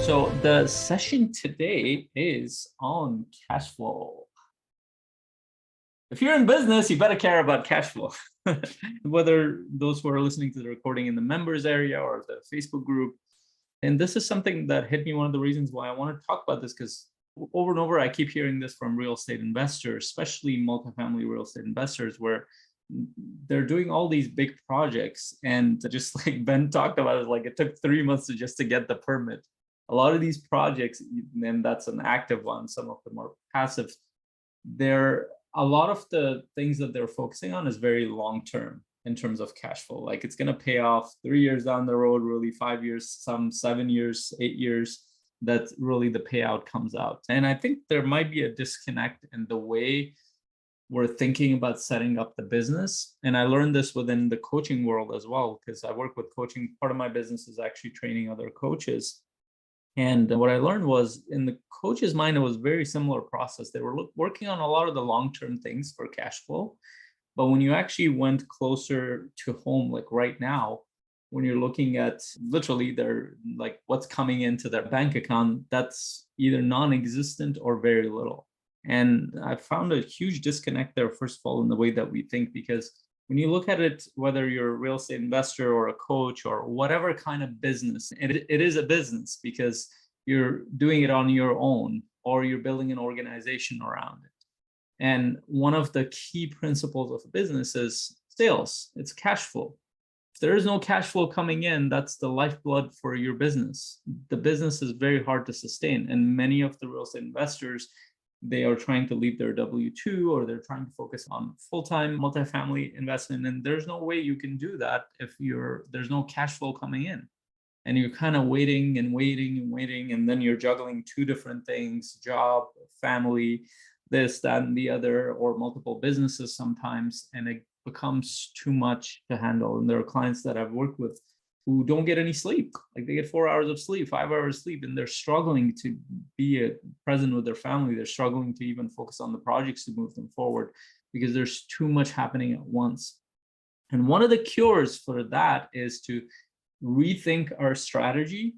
So the session today is on cash flow. If you're in business, you better care about cash flow. Whether those who are listening to the recording in the members area or the Facebook group. And this is something that hit me. One of the reasons why I want to talk about this, because over and over, I keep hearing this from real estate investors, especially multifamily real estate investors, where they're doing all these big projects. And just like Ben talked about, it like it took 3 months to get the permit. A lot of these projects, and that's an active one, some of them are passive, they're a lot of the things that they're focusing on is very long term in terms of cash flow. Like it's going to pay off 3 years down the road, really 5 years, some 7 years, 8 years, that really the payout comes out. And I think there might be a disconnect in the way we're thinking about setting up the business. And I learned this within the coaching world as well, because I work with coaching. Part of my business is actually training other coaches. And what I learned was in the coach's mind, it was a very similar process. They were working on a lot of the long-term things for cash flow. But when you actually went closer to home, like right now, when you're looking at literally their like what's coming into their bank account, that's either non-existent or very little. And I found a huge disconnect there, first of all, in the way that we think, because when you look at it, whether you're a real estate investor or a coach or whatever kind of business, it is a business because you're doing it on your own or you're building an organization around it. And one of the key principles of a business is sales. It's cash flow. If there is no cash flow coming in, that's the lifeblood for your business. The business is very hard to sustain. And many of the real estate investors, they are trying to leave their W-2 or they're trying to focus on full-time multifamily investment. And there's no way you can do that if there's no cash flow coming in. And you're kind of waiting and waiting and waiting. And then you're juggling two different things: job, family, this, that, and the other, or multiple businesses sometimes. And it becomes too much to handle. And there are clients that I've worked with who don't get any sleep. Like they get 4 hours of sleep, 5 hours of sleep, and they're struggling to be present with their family. They're struggling to even focus on the projects to move them forward because there's too much happening at once. And one of the cures for that is to rethink our strategy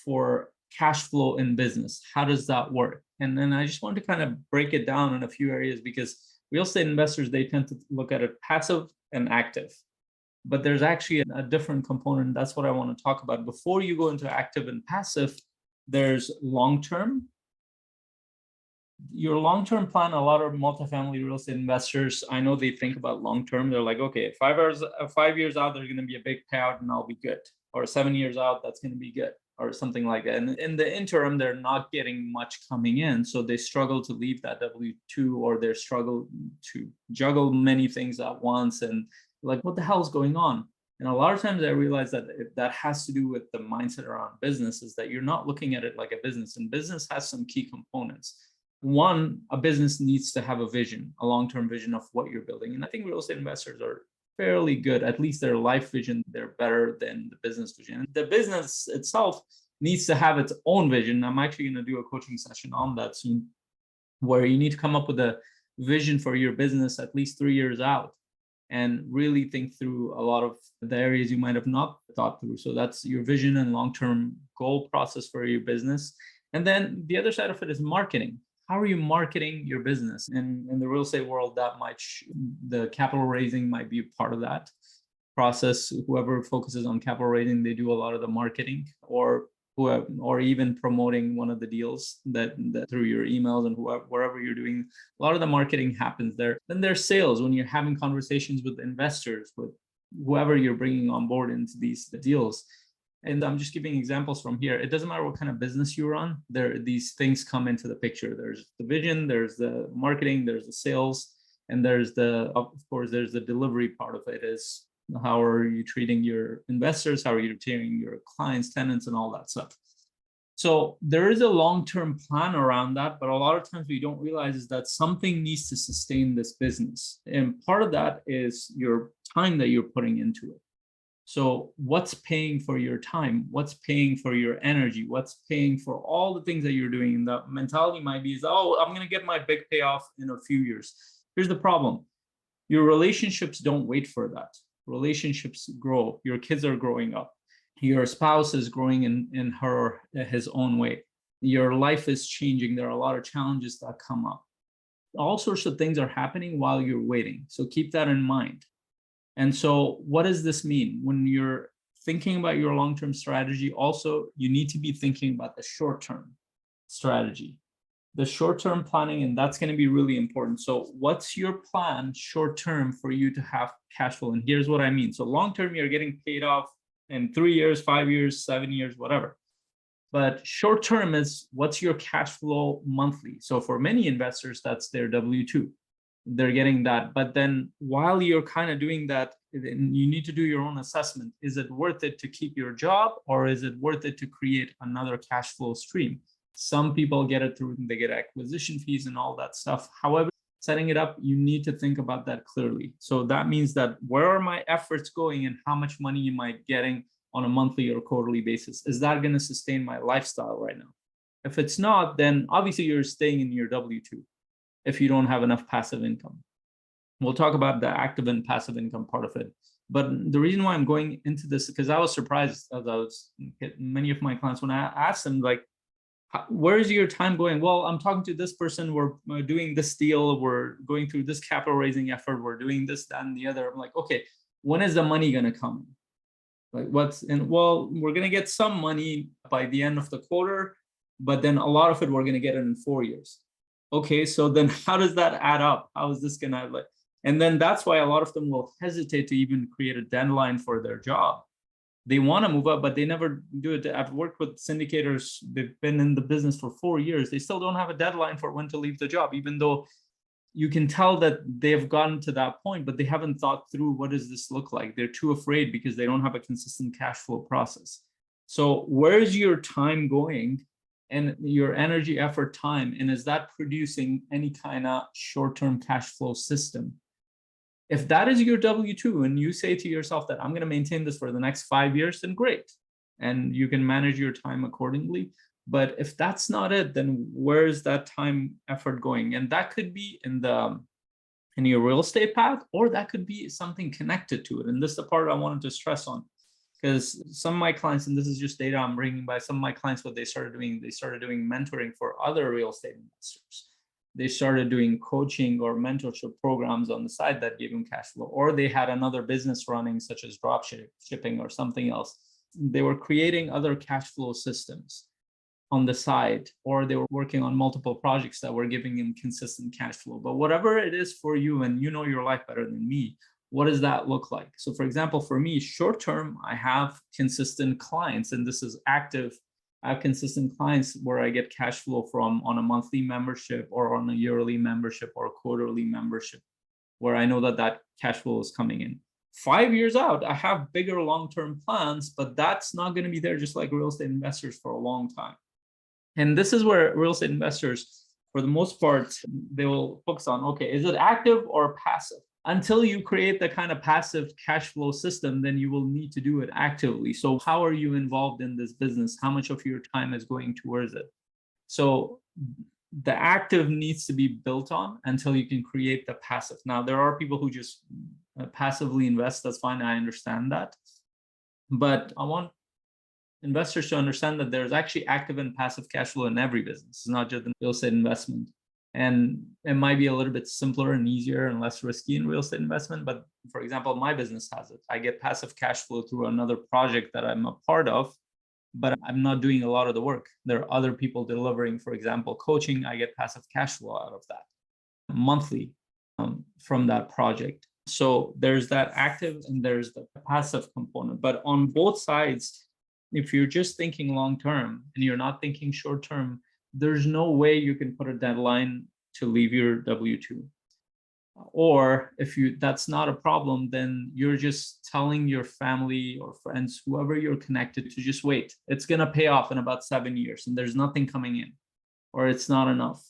for cash flow in business. How does that work? And then I just want to kind of break it down in a few areas, because real estate investors, they tend to look at it passive and active. But there's actually a different component. That's what I want to talk about. Before you go into active and passive, there's long-term. Your long-term plan, a lot of multifamily real estate investors, I know they think about long-term. They're like, okay, 5 years out, there's going to be a big payout and I'll be good. Or 7 years out, that's going to be good, or something like that. And in the interim, they're not getting much coming in. So they struggle to leave that W-2, or they struggle to juggle many things at once. And like, what the hell is going on? And a lot of times I realize that that has to do with the mindset around business, is that you're not looking at it like a business. And business has some key components. One, a business needs to have a vision, a long-term vision of what you're building. And I think real estate investors are fairly good, at least their life vision, they're better than the business vision. The business itself needs to have its own vision. I'm actually going to do a coaching session on that soon, where you need to come up with a vision for your business at least 3 years out and really think through a lot of the areas you might have not thought through. So that's your vision and long-term goal process for your business. And then the other side of it is marketing. How are you marketing your business? And in the real estate world, the capital raising might be a part of that process. Whoever focuses on capital raising, they do a lot of the marketing, or even promoting one of the deals that through your emails and wherever you're doing. A lot of the marketing happens there. Then there's sales, when you're having conversations with investors, with whoever you're bringing on board into these deals. And I'm just giving examples from here. It doesn't matter what kind of business you run. These things come into the picture. There's the vision, there's the marketing, there's the sales, and there's of course, there's the delivery part of it. Is how are you treating your investors? How are you treating your clients, tenants, and all that stuff? So there is a long-term plan around that, but a lot of times we don't realize is that something needs to sustain this business. And part of that is your time that you're putting into it. So what's paying for your time? What's paying for your energy? What's paying for all the things that you're doing? And the mentality might be, oh, I'm going to get my big payoff in a few years. Here's the problem. Your relationships don't wait for that. Relationships grow. Your kids are growing up. Your spouse is growing in his own way. Your life is changing. There are a lot of challenges that come up. All sorts of things are happening while you're waiting. So keep that in mind. And so what does this mean? When you're thinking about your long-term strategy, also, you need to be thinking about the short-term strategy, the short-term planning, and that's going to be really important. So what's your plan short-term for you to have cash flow? And here's what I mean. So long-term, you're getting paid off in 3 years, 5 years, 7 years, whatever. But short-term is what's your cash flow monthly? So for many investors, that's their W-2. They're getting that. But then while you're kind of doing that, you need to do your own assessment. Is it worth it to keep your job, or is it worth it to create another cash flow stream? Some people get it through, they get acquisition fees and all that stuff. However, setting it up, you need to think about that clearly. So that means that where are my efforts going and how much money am I getting on a monthly or quarterly basis? Is that going to sustain my lifestyle right now? If it's not, then obviously you're staying in your W-2 if you don't have enough passive income. We'll talk about the active and passive income part of it. But the reason why I'm going into this, because I was surprised as I was many of my clients, when I asked them, like, where's your time going? Well, I'm talking to this person, we're doing this deal, we're going through this capital raising effort, we're doing this, that, and the other. I'm like, okay, when is the money going to come? Like what's in? Well, we're going to get some money by the end of the quarter, but then a lot of it, we're going to get it in 4 years. Okay, so then how does that add up? How is this going to, like, and then that's why a lot of them will hesitate to even create a deadline for their job. They want to move up, but they never do it. I've worked with syndicators. They've been in the business for 4 years. They still don't have a deadline for when to leave the job, even though you can tell that they've gotten to that point, but they haven't thought through what does this look like. They're too afraid because they don't have a consistent cash flow process. So where's your time going and your energy, effort, time? And is that producing any kind of short-term cash flow system? If that is your W-2 and you say to yourself that I'm going to maintain this for the next 5 years, then great. And you can manage your time accordingly. But if that's not it, then where's that time, effort going? And that could be in your real estate path, or that could be something connected to it. And this is the part I wanted to stress on, because some of my clients, and this is just data I'm bringing by, some of my clients, what they started doing mentoring for other real estate investors. They started doing coaching or mentorship programs on the side that gave them cash flow, or they had another business running, such as drop shipping or something else. They were creating other cash flow systems on the side, or they were working on multiple projects that were giving them consistent cash flow. But whatever it is for you, and you know your life better than me, what does that look like? So for example, for me, short term, I have consistent clients, and this is active. I have consistent clients where I get cash flow from on a monthly membership or on a yearly membership or quarterly membership, where I know that cash flow is coming in. 5 years out, I have bigger long-term plans, but that's not going to be there, just like real estate investors, for a long time. And this is where real estate investors, for the most part, they will focus on, okay, is it active or passive? Until you create the kind of passive cash flow system, then you will need to do it actively. So how are you involved in this business? How much of your time is going towards it? So the active needs to be built on until you can create the passive. Now, there are people who just passively invest. That's fine. I understand that. But I want investors to understand that there's actually active and passive cash flow in every business. It's not just in real estate investment. And it might be a little bit simpler and easier and less risky in real estate investment. But for example, my business has it. I get passive cash flow through another project that I'm a part of, but I'm not doing a lot of the work. There are other people delivering, for example, coaching. I get passive cash flow out of that monthly from that project. So there's that active and there's the passive component. But on both sides, if you're just thinking long-term and you're not thinking short-term, there's no way you can put a deadline to leave your W-2. Or if that's not a problem, then you're just telling your family or friends, whoever you're connected to, just wait. It's going to pay off in about 7 years and there's nothing coming in, or it's not enough.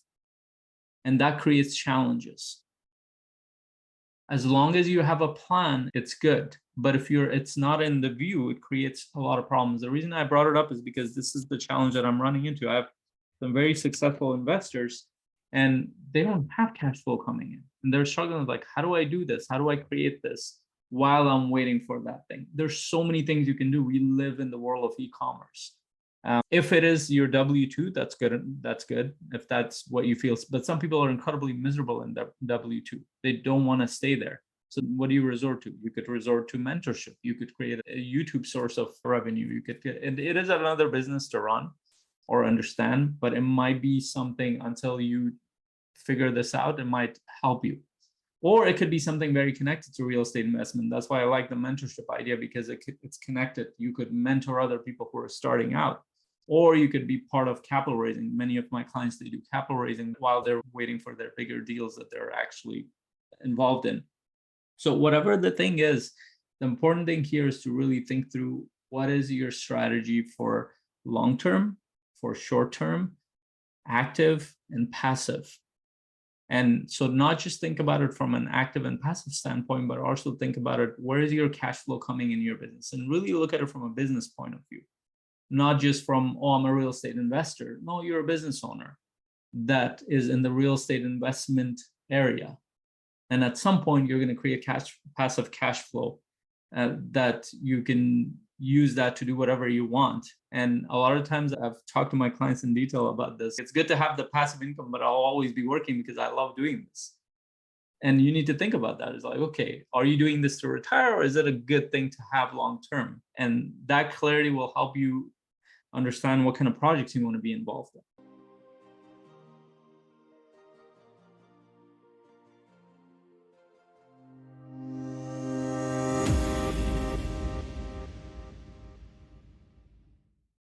And that creates challenges. As long as you have a plan, it's good. But if it's not in the view, it creates a lot of problems. The reason I brought it up is because this is the challenge that I'm running into. I have some very successful investors and they don't have cash flow coming in. And they're struggling with, like, how do I do this? How do I create this? while I'm waiting for that thing. There's so many things you can do. We live in the world of e-commerce. If it is your W-2, that's good. That's good if that's what you feel. But some people are incredibly miserable in W-2. They don't want to stay there. So what do you resort to? You could resort to mentorship. You could create a YouTube source of revenue. You could get, and it is another business to run or understand, but it might be something until you figure this out, it might help you. Or it could be something very connected to real estate investment. That's why I like the mentorship idea, because it's connected. You could mentor other people who are starting out, or you could be part of capital raising. Many of my clients, they do capital raising while they're waiting for their bigger deals that they're actually involved in. So whatever the thing is, the important thing here is to really think through what is your strategy for long-term, for short-term, active, and passive. And so not just think about it from an active and passive standpoint, but also think about it, where is your cash flow coming in your business? And really look at it from a business point of view, not just from, oh, I'm a real estate investor. No, you're a business owner that is in the real estate investment area. And at some point, you're going to create passive cash flow that you can use that to do whatever you want. And a lot of times I've talked to my clients in detail about this. It's good to have the passive income, but I'll always be working because I love doing this. And you need to think about that. It's like, okay, are you doing this to retire, or is it a good thing to have long term? And that clarity will help you understand what kind of projects you want to be involved in.